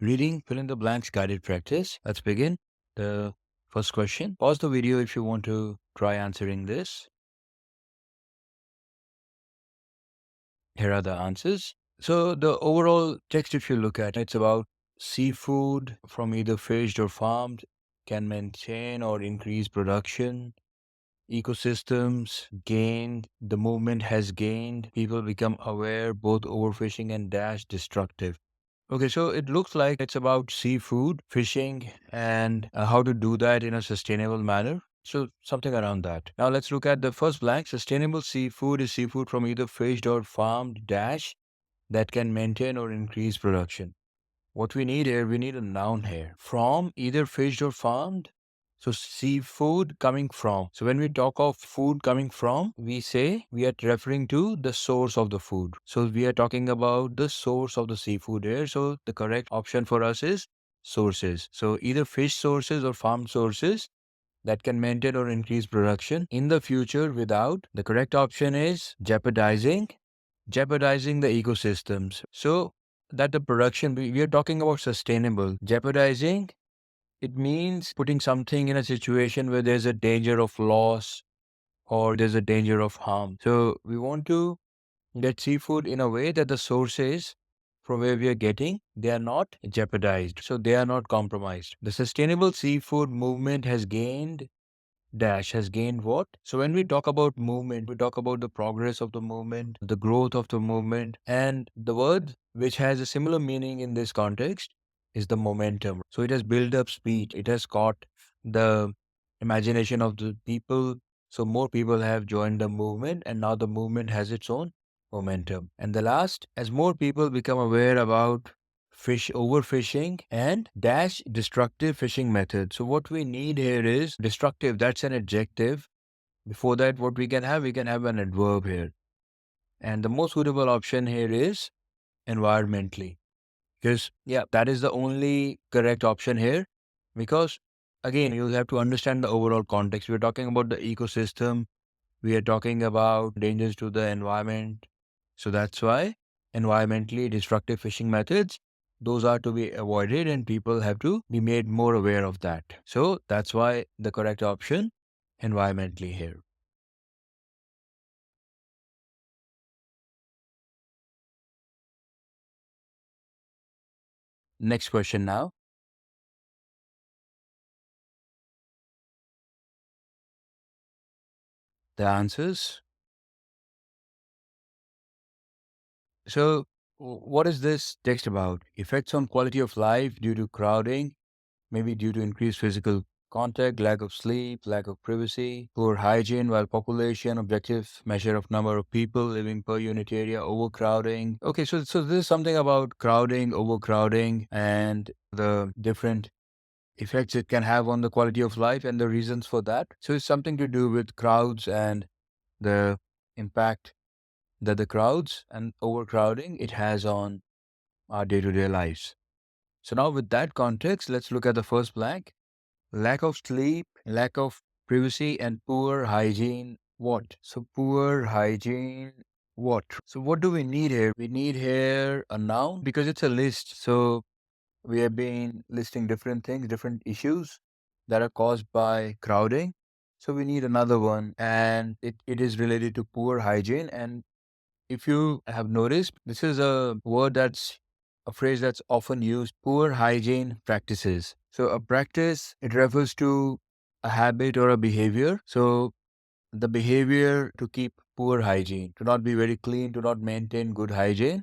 Reading fill in the blanks guided practice. Let's begin. The first question. Pause the video if you want to try answering this. Here are the answers. So the overall text, if you look at it, it's about seafood from either fished or farmed can maintain or increase production. Ecosystems gained, the movement has gained, people become aware, both overfishing and dash destructive. Okay, so it looks like it's about seafood, fishing, and how to do that in a sustainable manner. So something around that. Now let's look at the first blank. Sustainable seafood is seafood from either fished or farmed dash that can maintain or increase production. What we need here, we need a noun here. From either fished or farmed. So seafood coming from. So when we talk of food coming from, we say we are referring to the source of the food. So we are talking about the source of the seafood here. So the correct option for us is sources. So either fish sources or farm sources that can maintain or increase production in the future without. The correct option is jeopardizing the ecosystems. So that the production, we are talking about sustainable. Jeopardizing, it means putting something in a situation where there's a danger of loss or there's a danger of harm. So we want to get seafood in a way that the sources from where we are getting, they are not jeopardized. So they are not compromised. The sustainable seafood movement has gained dash has gained what? So when we talk about movement, we talk about the progress of the movement, the growth of the movement, and the word which has a similar meaning in this context is the momentum. So it has built up speed. It has caught the imagination of the people. So more people have joined the movement and now the movement has its own momentum. And the last, as more people become aware about fish overfishing and dash destructive fishing method. So what we need here is destructive. That's an adjective. Before that, what we can have an adverb here. And the most suitable option here is environmentally. Because yeah, that is the only correct option here. Because again, you'll have to understand the overall context. We're talking about the ecosystem. We are talking about dangers to the environment. So that's why environmentally destructive fishing methods, those are to be avoided and people have to be made more aware of that. So that's why the correct option, environmentally here. Next question now. The answers. So what is this text about? Effects on quality of life due to crowding, maybe due to increased physical contact, lack of sleep, lack of privacy, poor hygiene, while population, objective measure of number of people living per unit area, overcrowding. Okay, so this is something about crowding, overcrowding, and the different effects it can have on the quality of life and the reasons for that. So it's something to do with crowds and the impact that the crowds and overcrowding it has on our day-to-day lives. So now with that context, let's look at the first blank. Lack of sleep, lack of privacy, and poor hygiene. What? So, poor hygiene. What? So, what do we need here? We need here a noun because it's a list. So, we have been listing different things, different issues that are caused by crowding. So, we need another one, and it is related to poor hygiene. And if you have noticed, this is a word that's a phrase that's often used, poor hygiene practices. So a practice, it refers to a habit or a behavior. So the behavior to keep poor hygiene, to not be very clean, to not maintain good hygiene.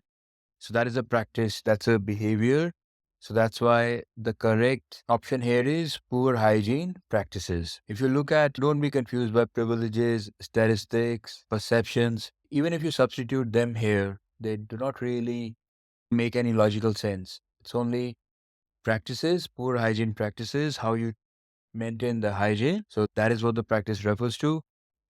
So that is a practice, that's a behavior. So that's why the correct option here is poor hygiene practices. If you look at, don't be confused by privileges, statistics, perceptions. Even if you substitute them here, they do not really make any logical sense. It's only practices, poor hygiene practices, how you maintain the hygiene. So that is what the practice refers to.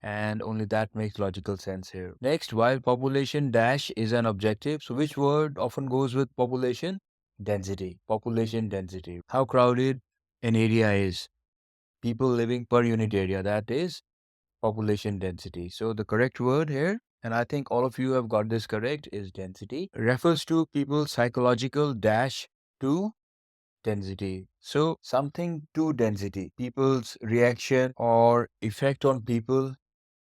And only that makes logical sense here. Next, while population dash is an objective, so which word often goes with population? Density. Population density. How crowded an area is. People living per unit area. That is population density. So the correct word here, and I think all of you have got this correct, is density. Refers to people's psychological dash to density. So something to density, people's reaction or effect on people.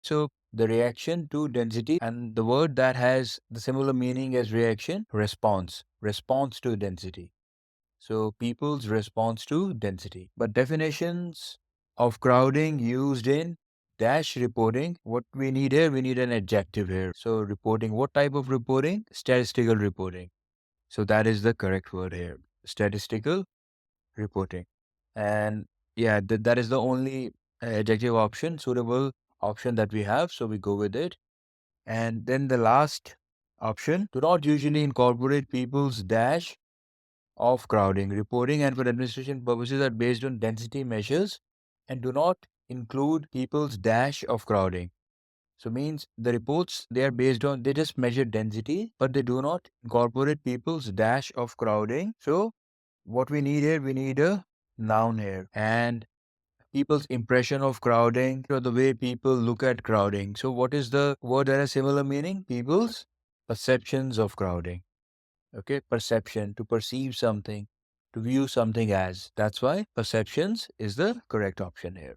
So the reaction to density, and the word that has the similar meaning as reaction, response, response to density. So people's response to density. But definitions of crowding used in dash reporting, what we need here, we need an adjective here. So reporting, what type of reporting? Statistical reporting. So that is the correct word here. Statistical reporting. And yeah, that is the only adjective option, suitable option that we have. So we go with it. And then the last option, do not usually incorporate people's dash of crowding. Reporting and for administration purposes are based on density measures and do not include people's dash of crowding. So means the reports, they are based on, they just measure density, but they do not incorporate people's dash of crowding. So what we need here, we need a noun here. And people's impression of crowding or the way people look at crowding. So what is the word that has similar meaning? People's perceptions of crowding. Okay, perception, to perceive something, to view something as. That's why perceptions is the correct option here.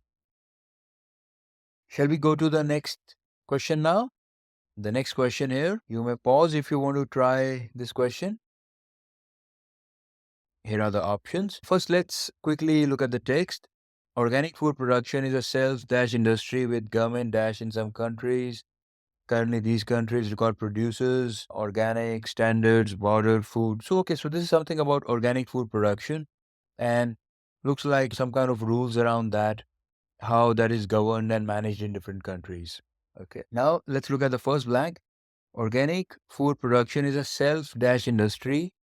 Shall we go to the next question now? The next question here, you may pause if you want to try this question. Here are the options. First, let's quickly look at the text. Organic food production is a self-industry with government in some countries. Currently, these countries record producers, organic standards, border food. So, okay, so this is something about organic food production and looks like some kind of rules around that, how that is governed and managed in different countries. Okay, now let's look at the first blank. Organic food production is a self-industry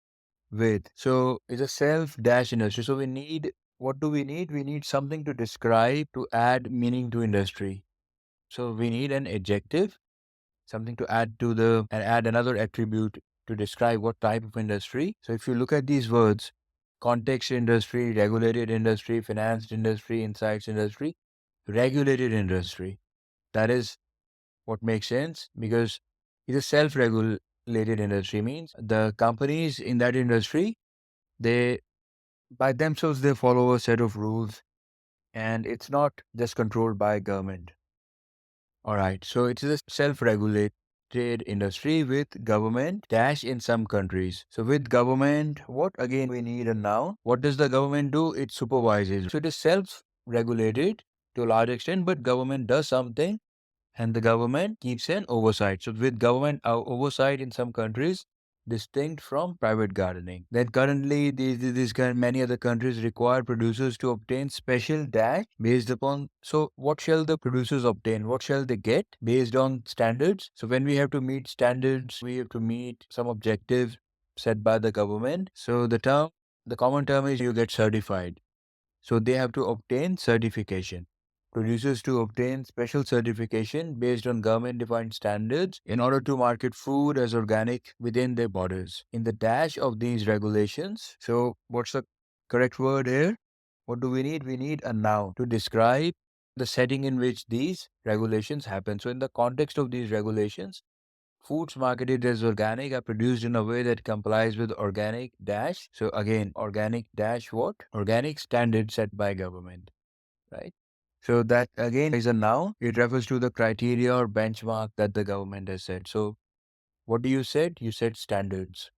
with. So it's a self-industry. So we need, what do we need? We need something to describe, to add meaning to industry. So we need an adjective, something to add to the, and add another attribute to describe what type of industry. So if you look at these words, context industry, regulated industry, financed industry, insights industry, regulated industry. That is what makes sense because it's a self-regulated industry, means the companies in that industry, they by themselves they follow a set of rules and it's not just controlled by government. All right, so it is a self-regulated industry with government in some countries. So with government, what again we need a noun. What does the government do? It supervises. So it is self-regulated to a large extent, but government does something and the government keeps an oversight. So with government oversight in some countries, distinct from private gardening. Then currently, many other countries require producers to obtain special dash based upon. So what shall the producers obtain? What shall they get based on standards? So when we have to meet standards, we have to meet some objectives set by the government. So the common term is you get certified. So they have to obtain certification. Producers to obtain special certification based on government defined standards in order to market food as organic within their borders. In the dash of these regulations, so what's the correct word here? What do we need? We need a noun to describe the setting in which these regulations happen. So in the context of these regulations, foods marketed as organic are produced in a way that complies with organic dash. So again, organic dash what? Organic standards set by government, right? So that again is a noun. It refers to the criteria or benchmark that the government has set. So what do you said? You said standards,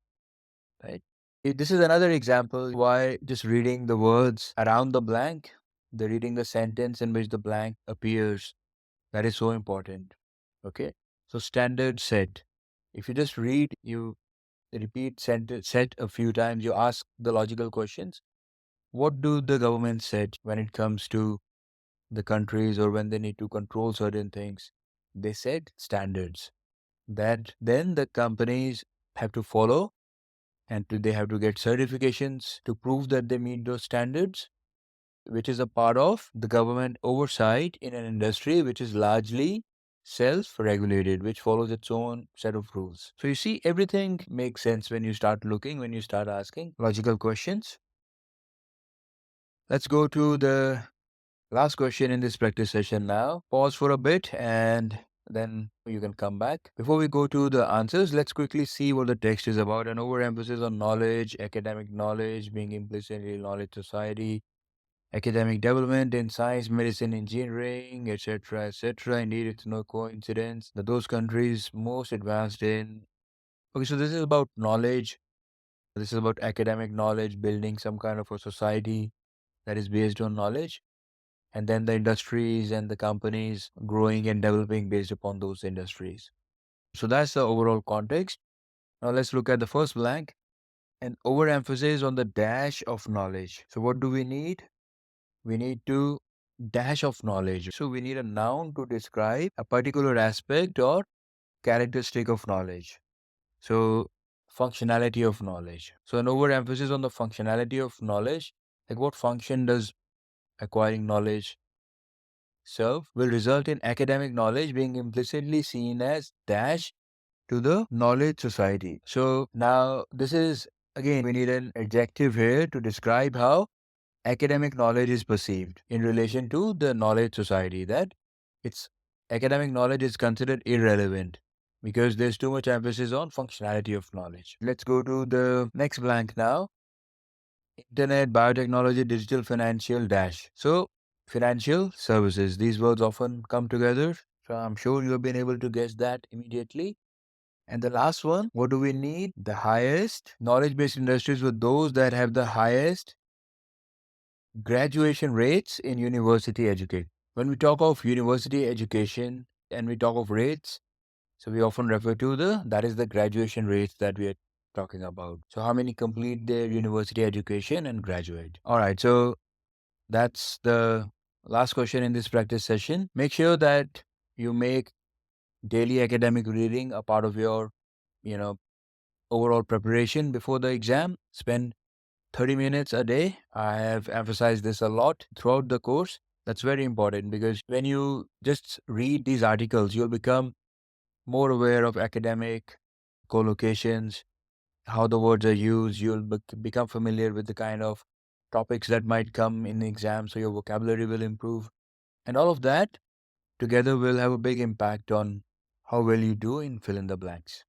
right? This is another example why just reading the words around the blank, the reading the sentence in which the blank appears, that is so important. Okay. So standard set. If you just read, you repeat sentence set a few times, you ask the logical questions. What do the government set when it comes to the countries or when they need to control certain things? They set standards that then the companies have to follow and they have to get certifications to prove that they meet those standards, which is a part of the government oversight in an industry which is largely self-regulated, which follows its own set of rules. So you see, everything makes sense when you start looking, when you start asking logical questions. Let's go to the last question in this practice session now. Pause for a bit and then you can come back. Before we go to the answers, let's quickly see what the text is about. An overemphasis on knowledge, academic knowledge being implicitly knowledge society, academic development in science, medicine, engineering, etc. Indeed, it's no coincidence that those countries most advanced in. Okay, so this is about knowledge. This is about academic knowledge, building some kind of a society that is based on knowledge, and then the industries and the companies growing and developing based upon those industries. So that's the overall context. Now let's look at the first blank. An overemphasis on the dash of knowledge. So what do we need? We need to dash of knowledge. So we need a noun to describe a particular aspect or characteristic of knowledge. So functionality of knowledge. So an overemphasis on the functionality of knowledge, like what function does acquiring knowledge serve, will result in academic knowledge being implicitly seen as dash to the knowledge society. So now this is, again, we need an adjective here to describe how academic knowledge is perceived in relation to the knowledge society, that its academic knowledge is considered irrelevant because there's too much emphasis on functionality of knowledge. Let's go to the next blank now. Internet, biotechnology, digital, financial, dash. So financial services, these words often come together. So I'm sure you have been able to guess that immediately. And the last one, what do we need? The highest knowledge-based industries were those that have the highest graduation rates in university education. When we talk of university education and we talk of rates, so we often refer to that is the graduation rates that we are talking about. So how many complete their university education and graduate? All right, so that's the last question in this practice session. Make sure that you make daily academic reading a part of your, overall preparation before the exam. Spend 30 minutes a day. I have emphasized this a lot throughout the course. That's very important because when you just read these articles, you'll become more aware of academic collocations, how the words are used. You'll become familiar with the kind of topics that might come in the exam, so your vocabulary will improve. And all of that together will have a big impact on how well you do in fill in the blanks.